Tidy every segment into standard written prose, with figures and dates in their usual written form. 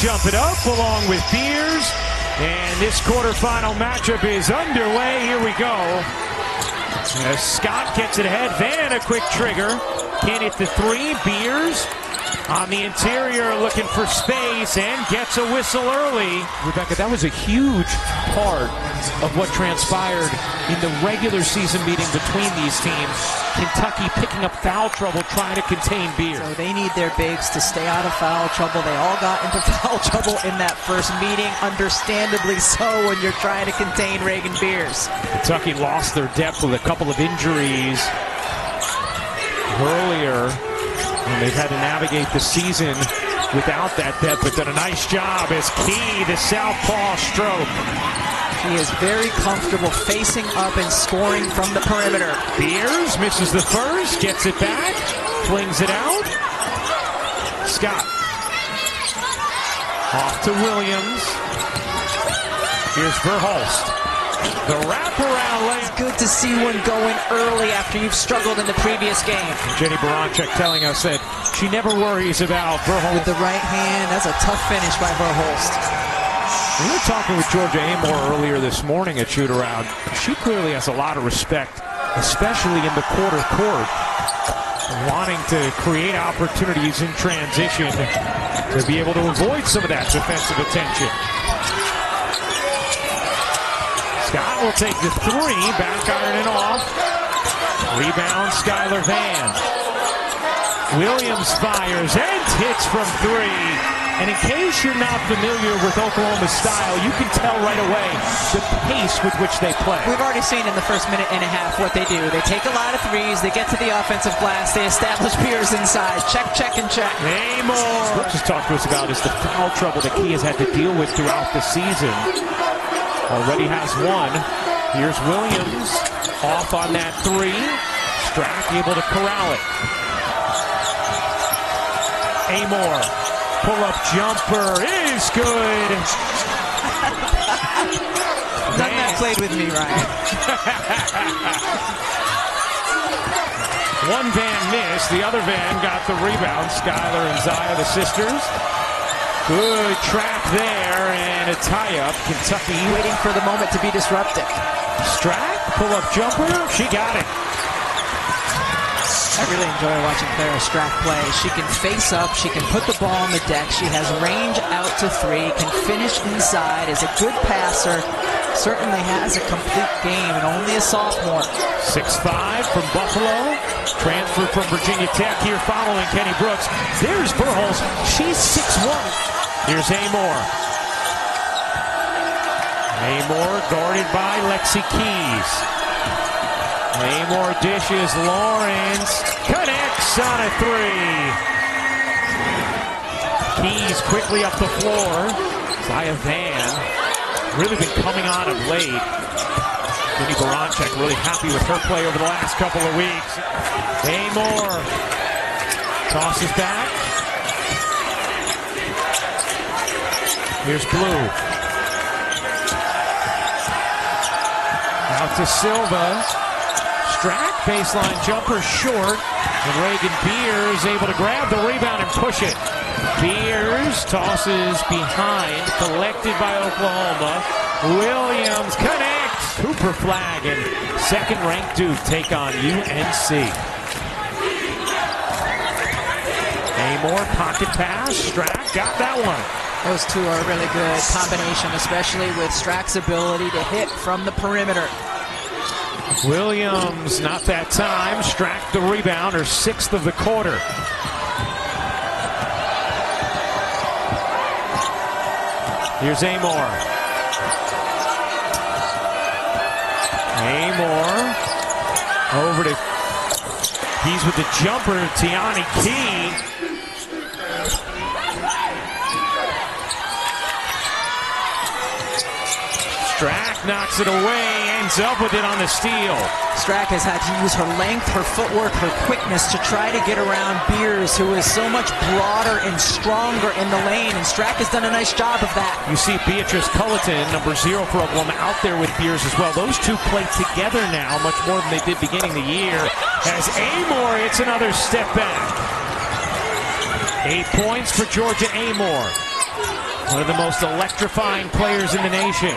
jump it up along with Beers. And this quarterfinal matchup is underway. Here we go. As Scott gets it ahead. Van, a quick trigger. Can't hit the three. Beers on the interior looking for space and gets a whistle early. Rebecca, that was a huge part of what transpired in the regular season meeting between these teams. Kentucky picking up foul trouble, trying to contain Beers. So they need their bigs to stay out of foul trouble. They all got into foul trouble in that first meeting, understandably so when you're trying to contain Raegan Beers. Kentucky lost their depth with a couple of injuries earlier, and they've had to navigate the season without that depth, but done a nice job as Key, the southpaw stroke. He is very comfortable facing up and scoring from the perimeter. Beers misses the first, gets it back, flings it out. Scott. Off to Williams. Here's Verhulst. The wraparound layup. It's good to see one going early after you've struggled in the previous game. Jennie Baranczyk telling us that she never worries about Verhulst. With the right hand, that's a tough finish by Verhulst. We were talking with Georgia Amoore earlier this morning at shoot-around. She clearly has a lot of respect, especially in the quarter court, wanting to create opportunities in transition to be able to avoid some of that defensive attention. Scott will take the three, back iron and off. Rebound, Skylar Van. Williams fires and hits from three. And in case you're not familiar with Oklahoma's style, you can tell right away the pace with which they play. We've already seen in the first minute and a half what they do. They take a lot of threes, they get to the offensive glass, they establish Beers inside. Check, check, and check. Amoore. What just talked to us about is the foul trouble that Key has had to deal with throughout the season. Already has one. Here's Williams off on that three. Strack able to corral it. Amoore. Pull-up jumper is good. None that played with me, Ryan. One Van missed. The other Van got the rebound. Skylar and Zaya, the sisters. Good trap there and a tie-up. Kentucky waiting for the moment to be disrupted. Strack, pull-up jumper. She got it. I really enjoy watching Clara Strack play. She can face up, she can put the ball on the deck, she has range out to three, can finish inside, is a good passer, certainly has a complete game, and only a sophomore. 6'5" from Buffalo, transfer from Virginia Tech here following Kenny Brooks. There's Verhulst, she's 6'1". Here's Amoore. Amoore guarded by Lexi Keys. Amoore dishes, Lawrence connects on a three. Keys quickly up the floor. Zaya Van really been coming on of late. Jennie Baranczyk really happy with her play over the last couple of weeks. Amoore tosses back. Here's Blue. Out to Silva. Strack, baseline jumper short, and Raegan Beers able to grab the rebound and push it. Beers tosses behind, collected by Oklahoma. Williams connects. Cooper flag, and second-ranked Duke take on UNC. Amoore pocket pass. Strack got that one. Those two are a really good combination, especially with Strack's ability to hit from the perimeter. Williams, not that time. Strack the rebound, her sixth of the quarter. Here's Amoore. Amoore over to Keys with the jumper. Tiani Key. Strack knocks it away, ends up with it on the steal. Strack has had to use her length, her footwork, her quickness to try to get around Beers, who is so much broader and stronger in the lane, and Strack has done a nice job of that. You see Beatrice Culleton, number 0 for Oklahoma, out there with Beers as well. Those two play together now, much more than they did beginning the year. As Amoore hits another step back. 8 points for Georgia Amoore. One of the most electrifying players in the nation.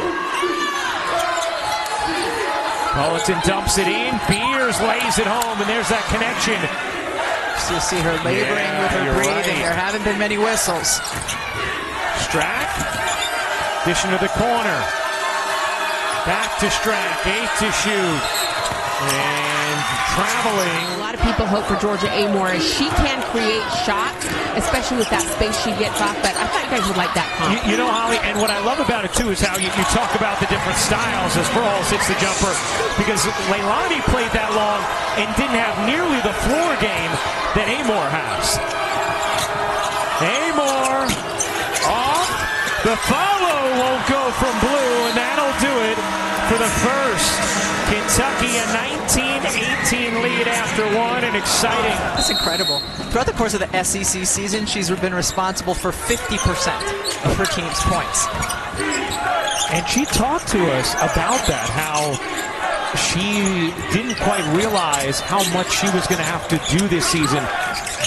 Politan dumps it in. Beers lays it home, and there's that connection. So you see her laboring with her breathing. Right. There haven't been many whistles. Strack. Dish into the corner. Back to Strack. 8 to shoot. And traveling. A lot of people hope for Georgia Amoore as she can create shots, especially with that space she gets off. But I thought you guys would like that comp. You know, Holly, and what I love about it, too, is how you talk about the different styles as Verhulst hits the jumper. Because Leilani played that long and didn't have nearly the floor game that Amoore has. Amoore off. The follow won't go from blue, and that'll do it for the first. Kentucky a 19-18 lead after one, and exciting. That's incredible. Throughout the course of the SEC season, she's been responsible for 50% of her team's points. And she talked to us about that, how she didn't quite realize how much she was going to have to do this season,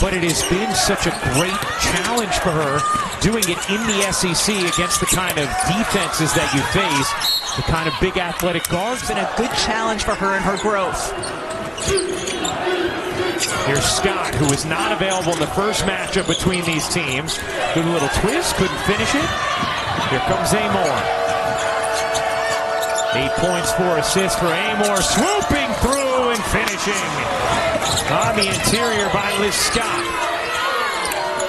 but it has been such a great challenge for her doing it in the SEC against the kind of defenses that you face, the kind of big athletic guards. It's been a good challenge for her in her growth. Here's Scott, who was not available in the first matchup between these teams. Good little twist, couldn't finish it. Here comes Amoore. 8 points, 4 assists for Amoore, swooping through and finishing on the interior by Liz Scott.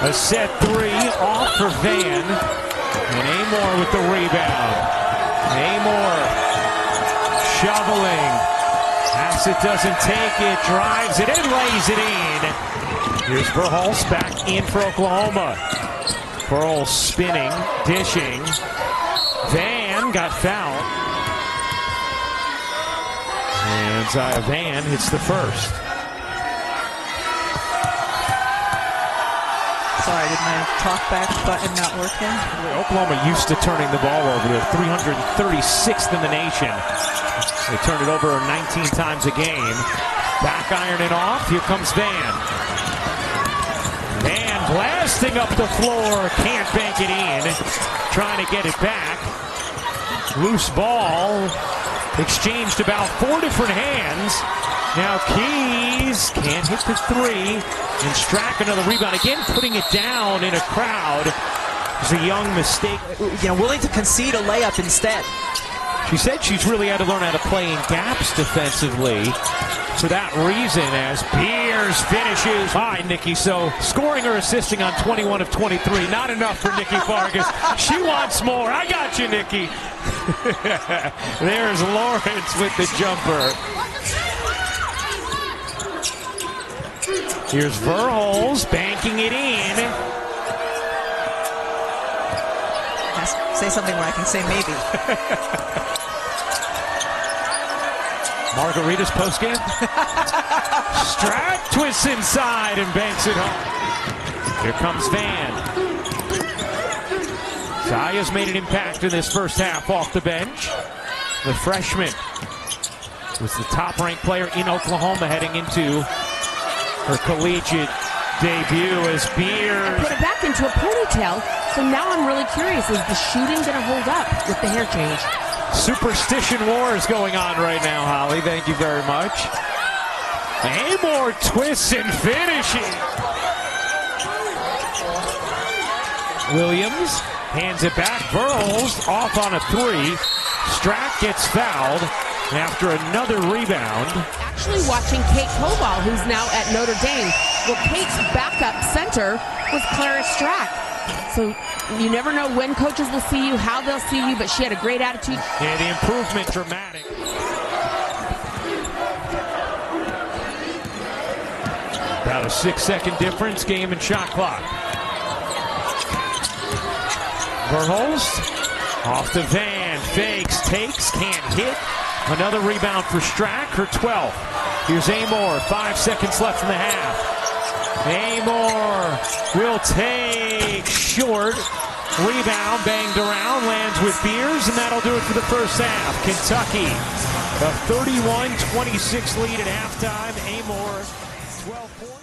A set 3 off for Van, and Amoore with the rebound. Amoore shoveling. Hassett doesn't take it, drives it and lays it in. Here's Verhulst back in for Oklahoma. Verhulst spinning, dishing. Van got fouled. And Zaya Van hits the first. Sorry, did my talkback button not work here? Oklahoma used to turning the ball over. They're 336th in the nation. They turn it over 19 times a game. Back ironing off. Here comes Van. Van blasting up the floor. Can't bank it in. Trying to get it back. Loose ball. Exchanged about 4 different hands. Now Keys can't hit the 3. And Strack another rebound. Again, putting it down in a crowd. It's a young mistake. Willing to concede a layup instead. She said she's really had to learn how to play in gaps defensively. For that reason, as Beers finishes. All right, Nikki, so scoring or assisting on 21 of 23. Not enough for Nikki Fargas. She wants more. I got you, Nikki. There's Lawrence with the jumper. Here's Verhulst banking it in. Say something where I can say maybe. Margarita's postgame. Strack twists inside and banks it home. Here comes Van. Zaya's made an impact in this first half off the bench. The freshman was the top-ranked player in Oklahoma heading into her collegiate debut as Beers. Put it back into a ponytail. So now I'm really curious, is the shooting going to hold up with the hair change? Superstition war is going on right now, Holly. Thank you very much. Amoore twists and finishing. Williams hands it back. Verhulst off on a 3. Strack gets fouled after another rebound. Actually watching Kate Koval, who's now at Notre Dame. Well, Kate's backup center was Clara Strack. So you never know when coaches will see you, how they'll see you, but she had a great attitude. Yeah, the improvement dramatic. About a 6-second difference, game and shot clock. Verhulst off to Van, fakes, takes, can't hit. Another rebound for Strack, her 12th. Here's Amoore, 5 seconds left in the half. Amoore will take short. Rebound banged around, lands with Beers, and that'll do it for the first half. Kentucky, a 31-26 lead at halftime. Amoore, 12 points.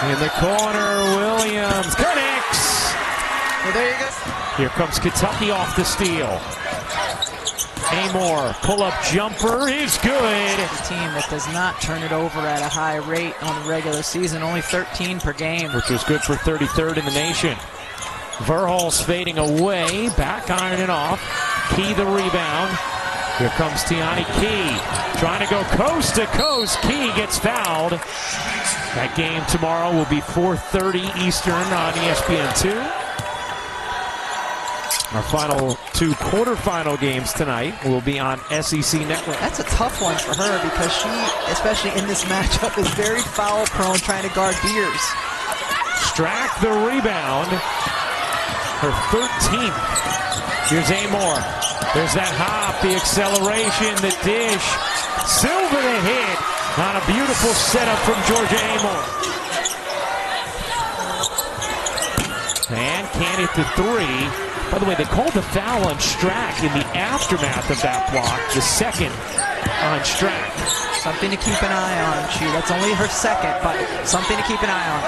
In the corner, Williams connects. Well, there you go. Here comes Kentucky off the steal. Amoore, pull-up jumper is good. A team that does not turn it over at a high rate on the regular season, only 13 per game. Which was good for 33rd in the nation. Verhulst fading away, back ironing off. Key the rebound. Here comes Tiani Key, trying to go coast to coast. Key gets fouled. That game tomorrow will be 4:30 Eastern on ESPN2. Our final two quarterfinal games tonight will be on SEC Network. That's a tough one for her because she, especially in this matchup, is very foul prone trying to guard Beers. Strack the rebound. Her 13th. Here's Amoore. There's that hop, the acceleration, the dish. Silva the hit on a beautiful setup from Georgia Amoore. And can't hit the three. By the way, they called the foul on Strack in the aftermath of that block, the second on Strack. Something to keep an eye on. That's only her second, but something to keep an eye on.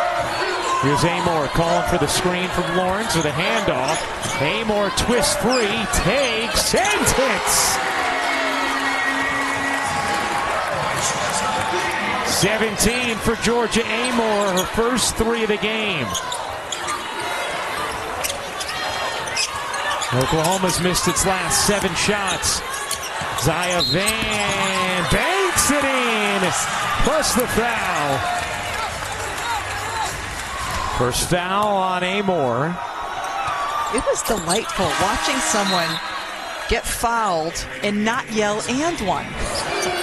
Here's Amoore calling for the screen from Lawrence with a handoff. Amoore twists free, takes, and hits. 17 for Georgia Amoore, her first three of the game. Oklahoma's missed its last 7 shots. Zaya Van banks it in, plus the foul. First foul on Amoore. It was delightful watching someone get fouled and not yell and one.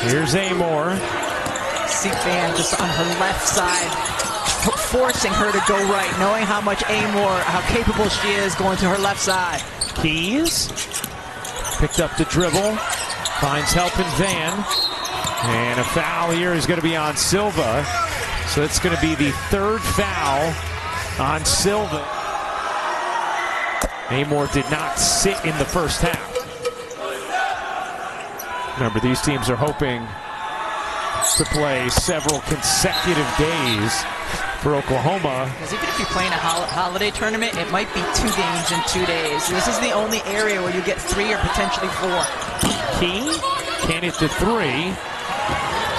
Here's Amoore. See Van just on her left side, forcing her to go right, knowing how much Amoore, how capable she is going to her left side. Keys picked up the dribble, finds help in Van, and a foul here is going to be on Silva. So it's going to be the third foul on Silva. Amoore did not sit in the first half. Remember, these teams are hoping to play several consecutive days for Oklahoma. Because even if you play in a holiday tournament, it might be 2 games in 2 days. This is the only area where you get 3 or potentially 4. Key can't hit the three.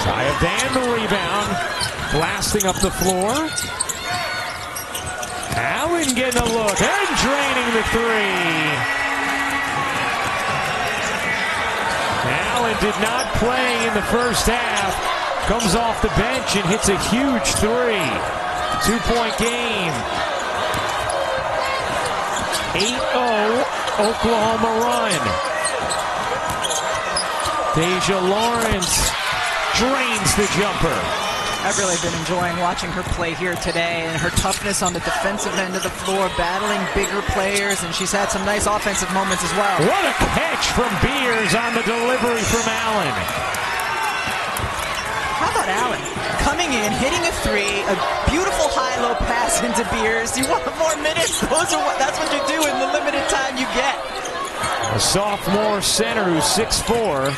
Zaya Van the rebound, blasting up the floor. Allen getting a look and draining the three. Allen did not play in the first half. Comes off the bench and hits a huge three. 2-point game. 8-0 Oklahoma run. Deja Lawrence drains the jumper. I've really been enjoying watching her play here today and her toughness on the defensive end of the floor, battling bigger players, and she's had some nice offensive moments as well. What a catch from Beers on the delivery from Allen. How about Allen? Coming in, hitting a three, a beautiful high-low pass into Beers. You want more minutes? That's what you do in the limited time you get. A sophomore center who's 6'4".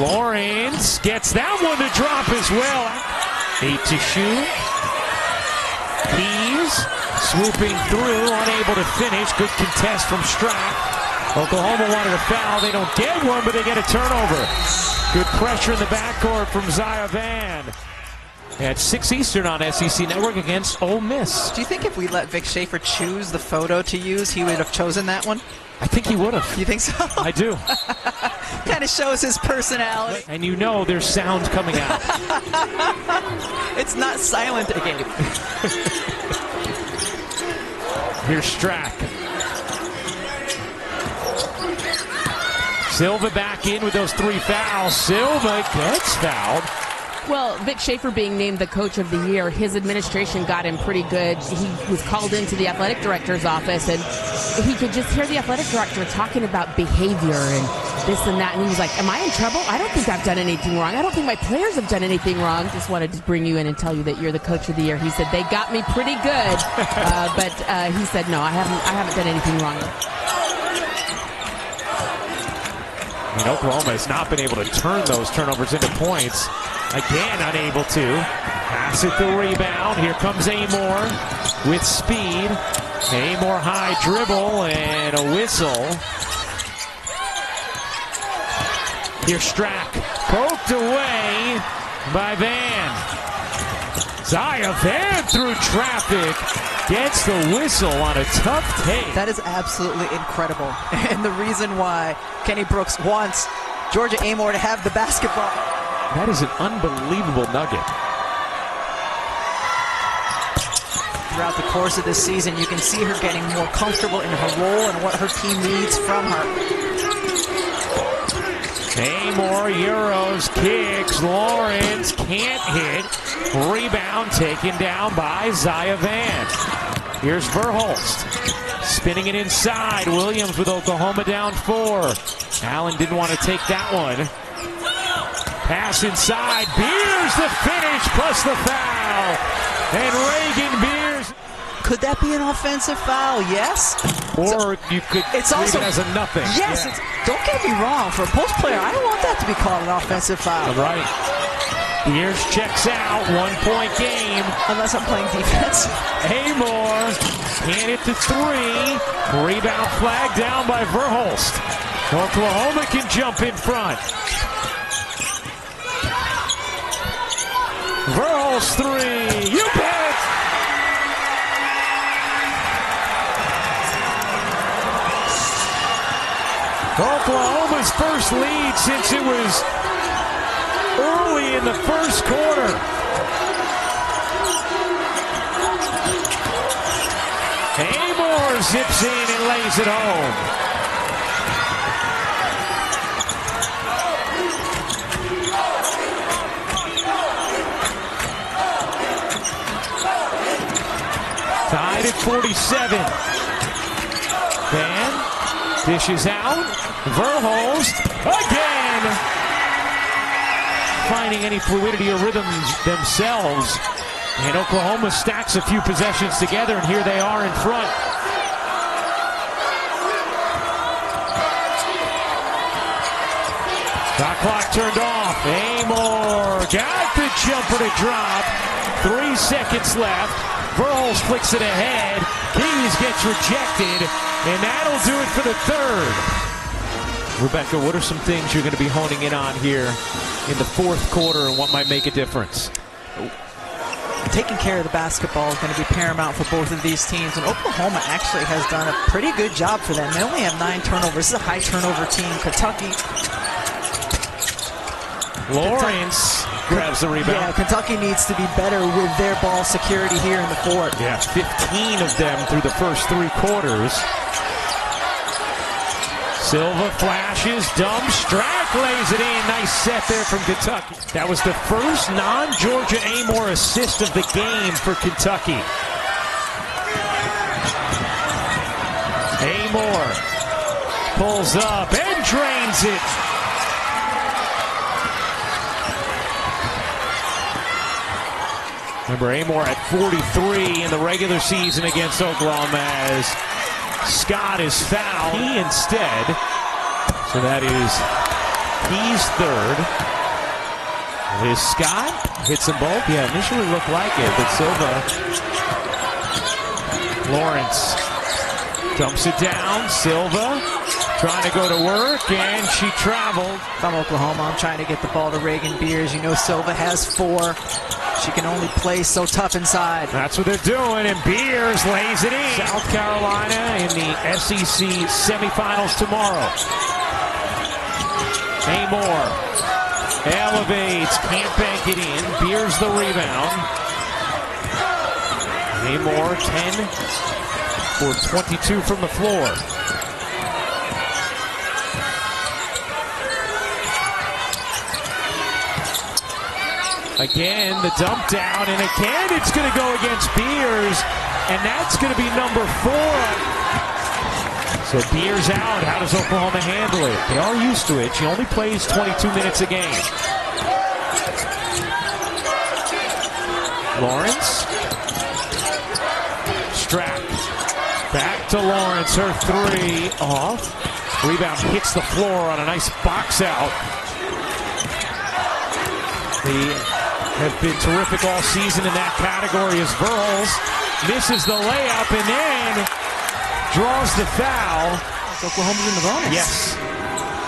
Lawrence gets that one to drop as well. 8 to shoot. Keys swooping through, unable to finish. Good contest from Strack. Oklahoma wanted a foul. They don't get one, but they get a turnover. Good pressure in the backcourt from Zaya Van. At 6 Eastern on SEC Network against Ole Miss. Do you think if we let Vic Schaefer choose the photo to use, he would have chosen that one? I think he would have. You think so? I do. Kind of shows his personality. And you know there's sound coming out. It's not silent again. Here's Strack. Silva back in with those 3 fouls. Silva gets fouled. Well, Vic Schaefer being named the coach of the year, his administration got him pretty good. He was called into the athletic director's office, and he could just hear the athletic director talking about behavior and this and that. And he was like, am I in trouble? I don't think I've done anything wrong. I don't think my players have done anything wrong. Just wanted to bring you in and tell you that you're the coach of the year. He said, they got me pretty good. But he said, no, I haven't done anything wrong. I mean, Oklahoma has not been able to turn those turnovers into points. Again, unable to. Pass it the rebound. Here comes Amoore with speed. Amoore high dribble and a whistle. Here's Strack. Poked away by Van. Zaya Van through traffic. Gets the whistle on a tough take. That is absolutely incredible. And the reason why Kenny Brooks wants Georgia Amoore to have the basketball. That is an unbelievable nugget. Throughout the course of this season, you can see her getting more comfortable in her role and what her team needs from her. Amoore, Euros, kicks, Lawrence can't hit. Rebound taken down by Zaya Van. Here's Verhulst, spinning it inside. Williams with Oklahoma down 4. Allen didn't want to take that one. Pass inside, Beers the finish plus the foul. And Raegan Beers. Could that be an offensive foul? Yes. Or you could it's leave also, it as a nothing. Yes. Yeah. Don't get me wrong. For a post player, I don't want that to be called an offensive foul. Right. Beers checks out. 1-point game. Unless I'm playing defense. Amoore can't hit the 3. Rebound flag down by Verhulst. Oklahoma can jump in front. Verhulst 3. You bet. Oklahoma's first lead since it was early in the first quarter. Amoore zips in and lays it home. Tied at 47. Van dishes out. Verhulst again. Finding any fluidity or rhythm themselves. And Oklahoma stacks a few possessions together, and here they are in front. Shot clock turned off. Amoore got the jumper to drop. 3 seconds left. Verhulst flicks it ahead. Keys gets rejected, and that'll do it for the third. Rebecca, what are some things you're going to be honing in on here in the fourth quarter and what might make a difference? Taking care of the basketball is going to be paramount for both of these teams, and Oklahoma actually has done a pretty good job for them. They only have 9 turnovers. This is a high turnover team. Kentucky. Lawrence grabs the rebound. Yeah, Kentucky needs to be better with their ball security here in the fourth. Yeah, 15 of them through the first 3 quarters. Silva flashes, dumb, Strack lays it in. Nice set there from Kentucky. That was the first non-Georgia Amoore assist of the game for Kentucky. Amoore pulls up and drains it. Remember, Amoore at 43 in the regular season against Oklahoma as Scott is fouled. He instead. So that is Key's third. Is Scott? Hits them both? Yeah, initially looked like it, but Silva. Lawrence dumps it down. Silva trying to go to work, and she traveled. From Oklahoma, I'm trying to get the ball to Raegan Beers. You know Silva has 4. She can only play so tough inside. That's what they're doing, and Beers lays it in. South Carolina in the SEC semifinals tomorrow. Amoore elevates, can't bank it in. Beers the rebound. Amoore 10 for 22 from the floor. Again, the dump down, and again it's going to go against Beers, and that's going to be number 4. So Beers out. How does Oklahoma handle it? They are used to it. She only plays 22 minutes a game. Lawrence. Strack. Back to Lawrence. Her 3 off. Rebound hits the floor on a nice box out. The have been terrific all season in that category as Verhulst misses the layup and then draws the foul. Oklahoma's in the bonus. Yes,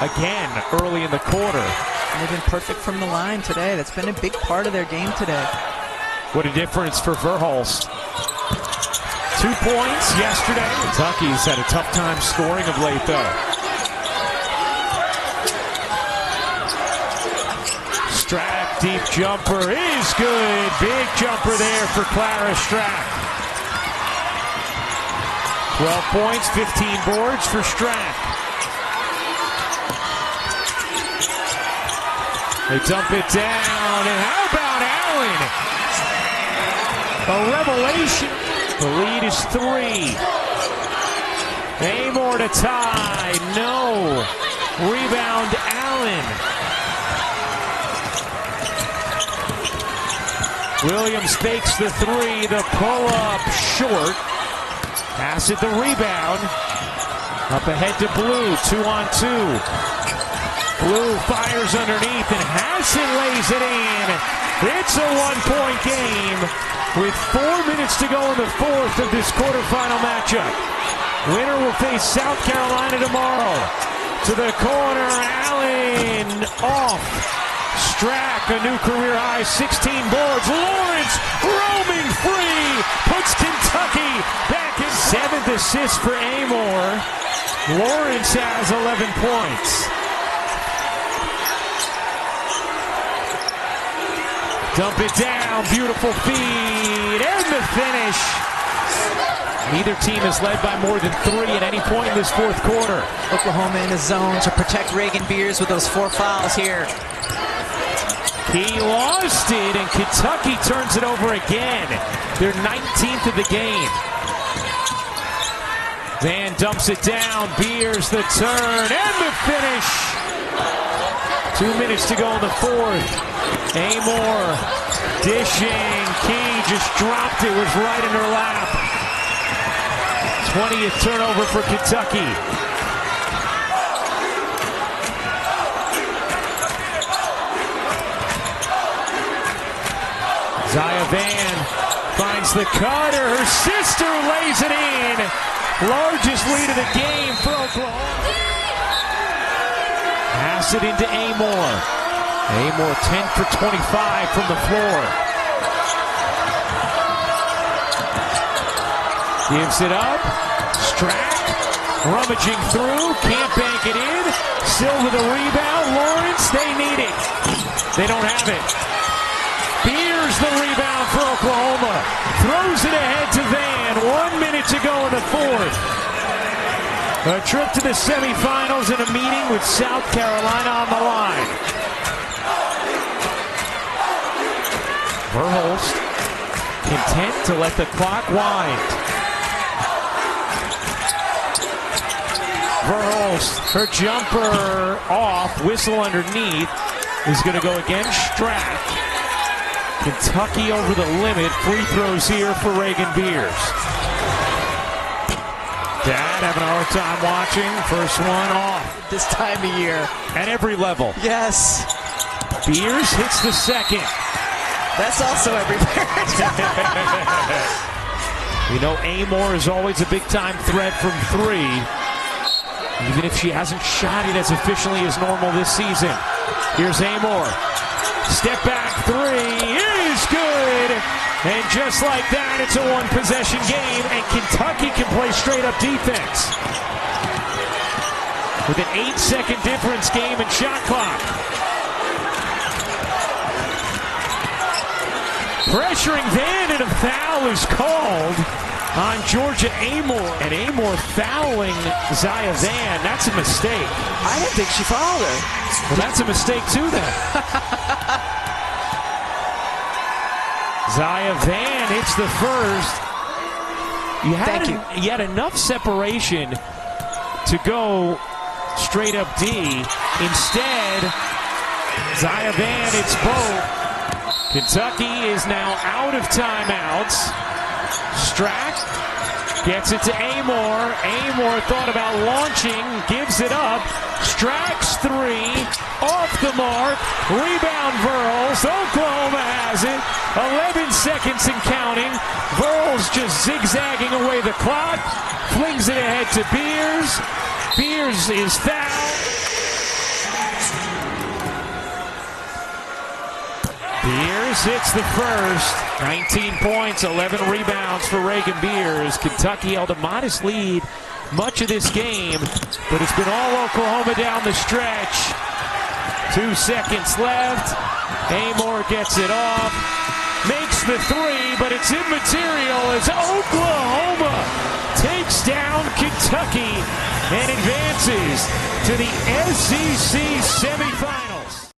again early in the quarter. And they've been perfect from the line today. That's been a big part of their game today. What a difference for Verhulst. 2 points yesterday. Kentucky's had a tough time scoring of late, though. Strack, deep jumper is good. Big jumper there for Clara Strack. 12 points, 15 boards for Strack. They dump it down, and how about Allen? A revelation. The lead is 3. Amoore to tie. No. Rebound Allen. Williams fakes the 3. The pull-up short. Pass it the rebound. Up ahead to Blue. 2-on-2. Blue fires underneath, and Hassan lays it in. It's a 1-point game with 4 minutes to go in the fourth of this quarterfinal matchup. Winner will face South Carolina tomorrow. To the corner, Allen off. Strack, a new career high, 16 boards. Lawrence roaming free, puts Kentucky back in. 7th assist for Amoore. Lawrence has 11 points. Dump it down, beautiful feed, and the finish. Neither team is led by more than 3 at any point in this fourth quarter. Oklahoma in the zone to protect Raegan Beers with those 4 fouls here. He lost it, and Kentucky turns it over again. They're 19th of the game. Van dumps it down, Beers the turn, and the finish. 2 minutes to go in the fourth. Amoore dishing. Key just dropped it, was right in her lap. 20th turnover for Kentucky. Zaya Van finds the cutter. Her sister lays it in. Largest lead of the game for Oklahoma. Pass it into Amoore. Amoore 10 for 25 from the floor. Gives it up. Strack rummaging through. Can't bank it in. Still with a rebound. Lawrence, they need it. They don't have it. Beers the rebound for Oklahoma. Throws it ahead to Van. 1 minute to go in the fourth. A trip to the semifinals and a meeting with South Carolina on the line. Verhulst content to let the clock wind. Verhulst, her jumper off, whistle underneath, is going to go against Strack. Kentucky over the limit. Free throws here for Raegan Beers. Dad having a hard time watching. First one off. This time of year. At every level. Yes. Beers hits the second. That's also every parent. You know, Amoore is always a big-time threat from 3, even if she hasn't shot it as efficiently as normal this season. Here's Amoore. Step back 3 is good. And just like that, it's a one-possession game, and Kentucky can play straight-up defense. With an 8-second difference game and shot clock. Pressuring Van, and a foul is called on Georgia Amoore. And Amoore fouling Zaya Van. That's a mistake. I didn't think she fouled her. Well, that's a mistake too then. Zaya Van hits the first. You had enough separation to go straight up D. Instead, Zaya Van hits both. Kentucky is now out of timeouts. Strack Gets it to Amoore. Amoore thought about launching, gives it up. Strack's three, off the mark. Rebound Verhulst. Oklahoma has it. 11 seconds and counting. Verhulst just zigzagging away the clock. Flings it ahead to Beers. Beers is fouled. Beers hits the first. 19 points, 11 rebounds for Raegan Beers. Kentucky held a modest lead much of this game, but it's been all Oklahoma down the stretch. 2 seconds left. Amoore gets it off. Makes the three, but it's immaterial as Oklahoma takes down Kentucky and advances to the SEC semifinals.